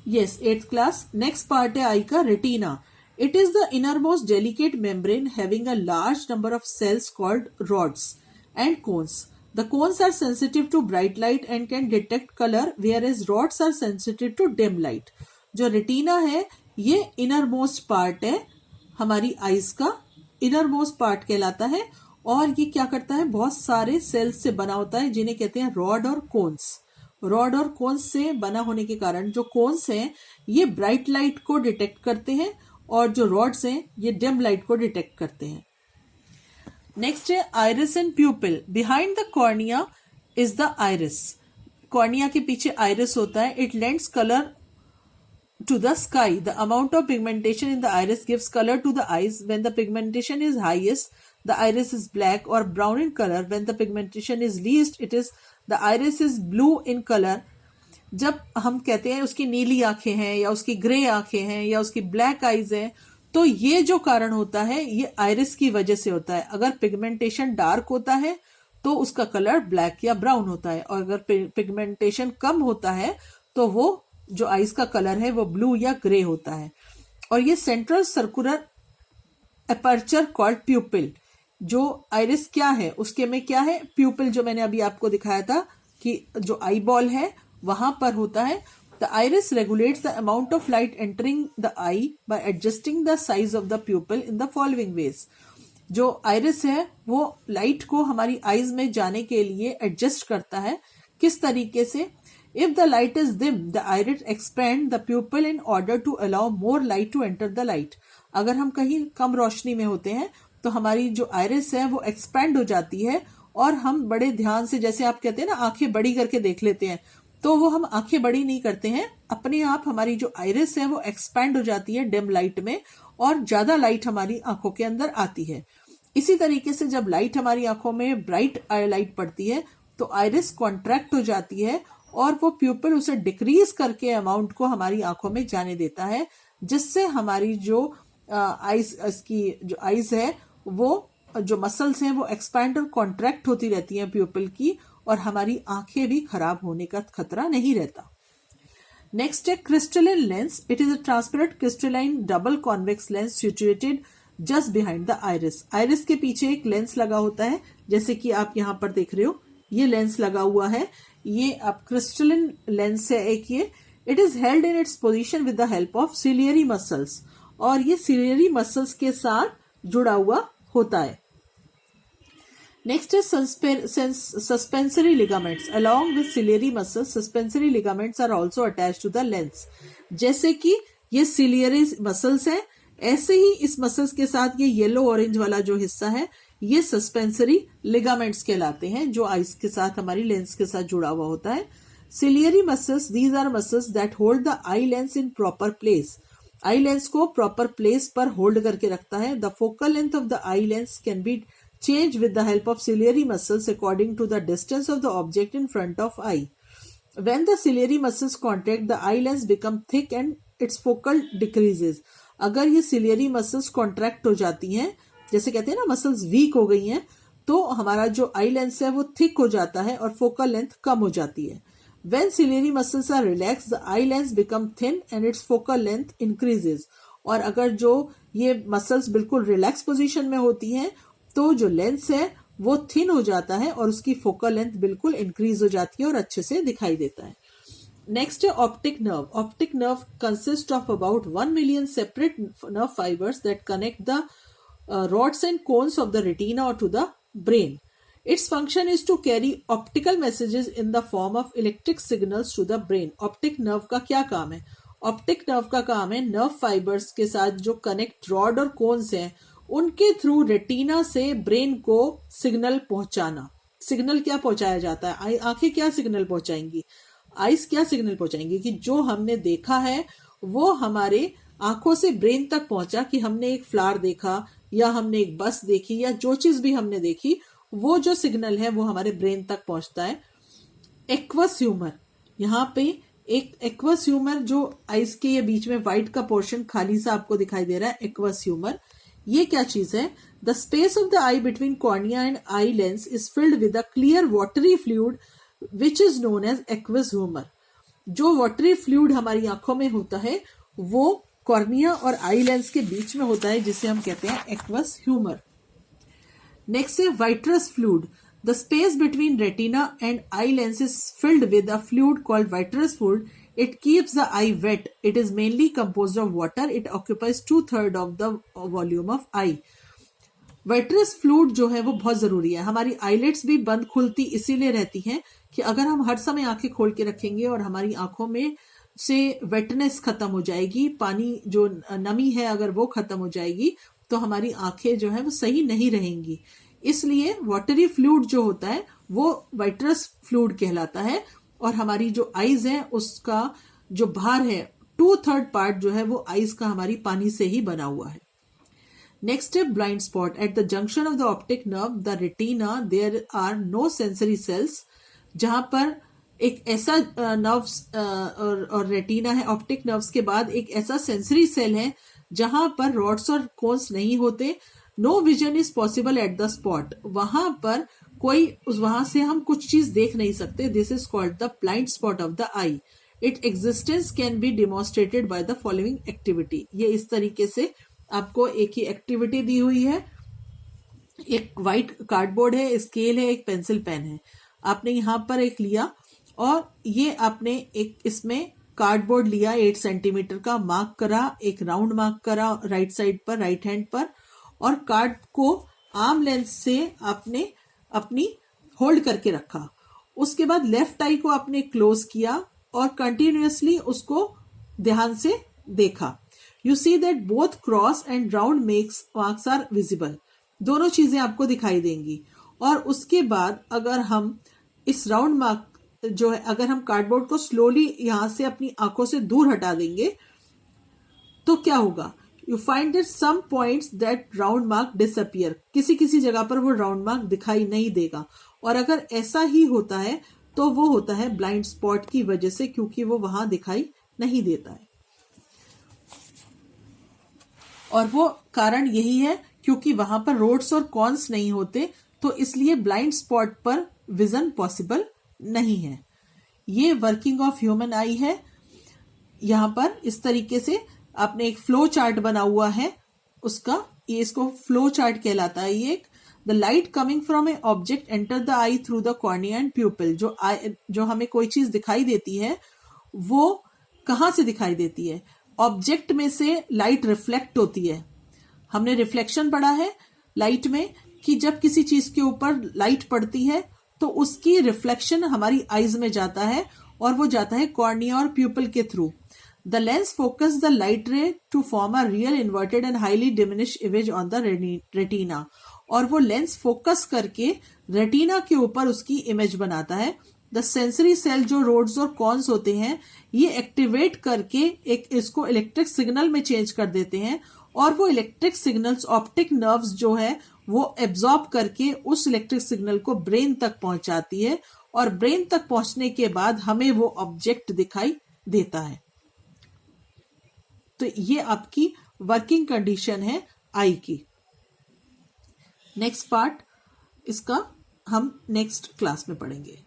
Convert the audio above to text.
Yes, 8th class. Next part है आई का retina. It is the innermost delicate membrane having a large number of cells called rods and cones. The cones are sensitive to bright light and can detect color, whereas rods are sensitive to dim light. जो retina है ये innermost part है हमारी eyes का, innermost part कहलाता है और ये क्या करता है, बहुत सारे सेल्स से बना होता है जिन्हें कहते हैं रॉड और कोन्स. रॉड और कोन्स से बना होने के कारण जो कोन्स हैं ये ब्राइट लाइट को डिटेक्ट करते हैं और जो रॉड्स हैं ये डिम लाइट को डिटेक्ट करते हैं. नेक्स्ट है iris and प्यूपिल. Behind the cornea is the iris. Cornea के पीछे आइरिस होता है. It lends colour to the sky. The amount of pigmentation in the iris gives color to the eyes. When the pigmentation is highest, the iris is black or brown in color. When the pigmentation is least, the iris is blue in color. जब हम कहते हैं उसकी नीली आंखें हैं या उसकी ग्रे आंखें हैं या उसकी ब्लैक आईज हैं, तो ये जो कारण होता है ये आइरिस की वजह से होता है. अगर पिगमेंटेशन डार्क होता है तो उसका कलर ब्लैक या ब्राउन होता है और अगर पिगमेंटेशन कम होता है तो वो जो आइज का कलर है वो ब्लू या ग्रे होता है. और ये सेंट्रल सर्कुलर अपर्चर कॉल्ड प्यूपिल. जो आइरिस क्या है उसके में क्या है, प्यूपिल जो मैंने अभी आपको दिखाया था कि जो आई बॉल है वहां पर होता है. The iris regulates the amount of light entering the I bye adjusting the size of the प्यूपिल in the following veg. जो आइरिस है वो लाइट को हमारी आईज में जाने के लिए एडजस्ट करता है. किस तरीके से? If the light is dim, the iris expand the pupil in order to allow more light to enter the light. अगर हम कहीं कम रोशनी में होते हैं तो हमारी जो आइरिस है वो एक्सपैंड हो जाती है और हम बड़े ध्यान से, जैसे आप कहते हैं ना आंखें बड़ी करके देख लेते हैं, तो वो हम आंखें बड़ी नहीं करते हैं. अपने आप हमारी जो आइरिस है वो एक्सपैंड हो जाती है डिम लाइट में और ज्यादा लाइट हमारी आंखों के अंदर आती है. इसी तरीके से जब लाइट हमारी आंखों में ब्राइट लाइट पड़ती है तो आइरिस कॉन्ट्रैक्ट हो जाती है और वो प्यूपिल उसे डिक्रीज करके अमाउंट को हमारी आंखों में जाने देता है, जिससे हमारी जो आईज है वो जो मसल्स हैं वो एक्सपैंड और कॉन्ट्रैक्ट होती रहती हैं प्यूपिल की और हमारी आंखें भी खराब होने का खतरा नहीं रहता. नेक्स्ट है crystalline lens. It is a transparent crystalline double convex lens situated just behind the iris. Iris के पीछे एक लेंस लगा होता है, जैसे कि आप यहाँ पर देख रहे हो ये लेंस लगा हुआ है. ये अब क्रिस्टलिन लेंस है एक ये. It is held in its position with the help of ciliary muscles और ये सिलियरी मसल्स के साथ जुड़ा हुआ होता है. नेक्स्ट है suspensory ligaments. Along with ciliary muscles suspensory ligaments are also attached to the lens. जैसे कि ये सिलियरी मसल्स है, ऐसे ही इस मसल्स के साथ ये येलो ऑरेंज वाला जो हिस्सा है ये सस्पेंसरी लिगामेंट्स कहलाते हैं जो आइज के साथ हमारी लेंस के साथ जुड़ा हुआ होता है. Ciliary muscles, these are muscles that hold the eye lens in proper place. Eye lens को प्रॉपर प्लेस पर होल्ड करके रखता है. The focal length of the eye lens can be change with the help of ciliary muscles according to the distance of the object in front of eye. When the ciliary muscles contract the eye lens become thick and its focal decreases. अगर ये ciliary muscles contract हो जाती हैं, जैसे कहते हैं ना muscles weak हो गई हैं, तो हमारा जो आई लेंस है वो थिक हो जाता है और फोकल लेंथ कम हो जाती है. When ciliary muscles are relaxed, the eye lens become thin and its focal length increases. और अगर जो ये मसल्स बिल्कुल रिलैक्स पोजीशन में होती हैं तो जो लेंस है वो थिन हो जाता है और उसकी फोकल लेंथ बिल्कुल इंक्रीज हो जाती है और अच्छे से दिखाई देता है. नेक्स्ट है optic nerve. Optic nerve consist of about 1 million separate nerve fibers that connect the rods and cones of the retina or to the brain. Its function is to carry optical messages in the form of electric signals to the brain. Optic nerve का क्या काम है? Optic nerve का काम है nerve fibers के साथ जो connect rod और cones हैं उनके थ्रू रेटिना से ब्रेन को सिग्नल पहुंचाना. सिग्नल क्या पहुंचाया जाता है? आंखें क्या सिग्नल पहुंचाएंगी? आइस क्या सिग्नल पहुंचाएंगी कि जो हमने देखा है वो हमारे आंखों से ब्रेन तक पहुंचा, कि हमने एक फ्लावर देखा या हमने एक बस देखी या जो चीज भी हमने देखी वो जो सिग्नल है वो हमारे ब्रेन तक पहुंचता है. एक्वस ह्यूमर, यहाँ पे एक एक्वस ह्यूमर जो आइस के ये बीच में व्हाइट का पोर्शन खाली सा आपको दिखाई दे रहा है, एक्वस ह्यूमर. ये क्या चीज है? The space of the eye between cornea and eye lens is filled with a clear watery fluid which is known as aqueous humour. जो वाटरी फ्लूइड हमारी आंखों में होता है वो कॉर्निया और आई लेंस के बीच में होता है, जिसे हम कहते हैं एक्वस ह्यूमर। नेक्स्ट है vitreous fluid. The space between retina and eye lens is filled with a fluid called vitreous fluid. It keeps the eye wet. It is mainly composed of water. It occupies 2/3 of the volume of eye. Vitreous fluid जो है वो बहुत जरूरी है। हमारी IELTS भी बंद खुलती इसीलिए रहती हैं कि अगर हम हर समय आंखें खोल के रखेंगे और हमारी आंखों में से वेटनेस खत्म हो जाएगी, पानी जो नमी है अगर वो खत्म हो जाएगी, तो हमारी आंखें जो है वो सही नहीं रहेंगी। इसलिए वाटरी फ्लूइड जो होता है वो वाइट्रस फ्लूइड कहलाता है, और हमारी जो आईज है उसका जो भार है 2/3 पार्ट जो है वो आईज का हमारी पानी से ही बना हुआ है। नेक्स्ट है blind spot. At the junction of the optic nerve the retina there are no sensory cells. जहां पर एक ऐसा नर्व्स और रेटिना है, ऑप्टिक नर्व्स के बाद एक ऐसा सेंसरी सेल है जहां पर रॉड्स और कोन्स नहीं होते। No vision is possible at the spot. वहां पर वहां से हम कुछ चीज देख नहीं सकते। This is called the blind spot of the I. It existence can be demonstrated by the following activity. ये इस तरीके से आपको एक ही एक्टिविटी दी हुई है। एक व्हाइट कार्डबोर्ड है, स्केल है, एक पेंसिल पेन है। आपने यहां पर एक लिया और ये आपने एक इसमें कार्डबोर्ड लिया 8 सेंटीमीटर का, मार्क करा, एक राउंड मार्क करा राइट साइड पर, राइट हैंड पर, और कार्ड को आर्म लेंथ से आपने अपनी होल्ड करके रखा। उसके बाद लेफ्ट आई को आपने क्लोज किया और कंटिन्यूअसली उसको ध्यान से देखा। You see that both cross and round marks are visible. दोनों चीजें आपको दिखाई देंगी। और उसके बाद अगर हम इस राउंड मार्क जो है, अगर हम कार्डबोर्ड को स्लोली यहां से अपनी आंखों से दूर हटा देंगे तो क्या होगा? You find that some points that round mark disappear. किसी किसी जगह पर वो राउंड मार्क दिखाई नहीं देगा, और अगर ऐसा ही होता है तो वो होता है ब्लाइंड स्पॉट की वजह से, क्योंकि वो वहां दिखाई नहीं देता है। और वो कारण यही है क्योंकि वहां पर रोड्स और कॉन्स नहीं होते, तो इसलिए ब्लाइंड स्पॉट पर विजन पॉसिबल नहीं है। ये वर्किंग ऑफ ह्यूमन आई है। यहां पर इस तरीके से आपने एक फ्लो चार्ट बना हुआ है उसका, ये इसको फ्लो चार्ट कहलाता है। ये the light coming from A object enter the I through the cornea and प्यूपिल। जो हमें कोई चीज दिखाई देती है वो कहां से दिखाई देती है? ऑब्जेक्ट में से लाइट रिफ्लेक्ट होती है। हमने रिफ्लेक्शन पढ़ा है लाइट में कि जब किसी चीज के ऊपर लाइट पड़ती है तो उसकी रिफ्लेक्शन हमारी आईज में जाता है, और वो जाता है कॉर्निया और प्यूपिल के through. The lens focuses the light ray to form a real inverted and highly diminished image on the retina. और वो लेंस फोकस करके रेटिना के ऊपर उसकी इमेज बनाता है। द सेंसरी सेल जो रोड्स और कॉन्स होते हैं ये एक्टिवेट करके एक इसको इलेक्ट्रिक सिग्नल में चेंज कर देते हैं, और वो इलेक्ट्रिक सिग्नल्स ऑप्टिक नर्व्स जो है वो एब्जॉर्ब करके उस इलेक्ट्रिक सिग्नल को ब्रेन तक पहुंचाती है, और ब्रेन तक पहुंचने के बाद हमें वो ऑब्जेक्ट दिखाई देता है। तो ये आपकी वर्किंग कंडीशन है आई की। नेक्स्ट पार्ट इसका हम नेक्स्ट क्लास में पढ़ेंगे।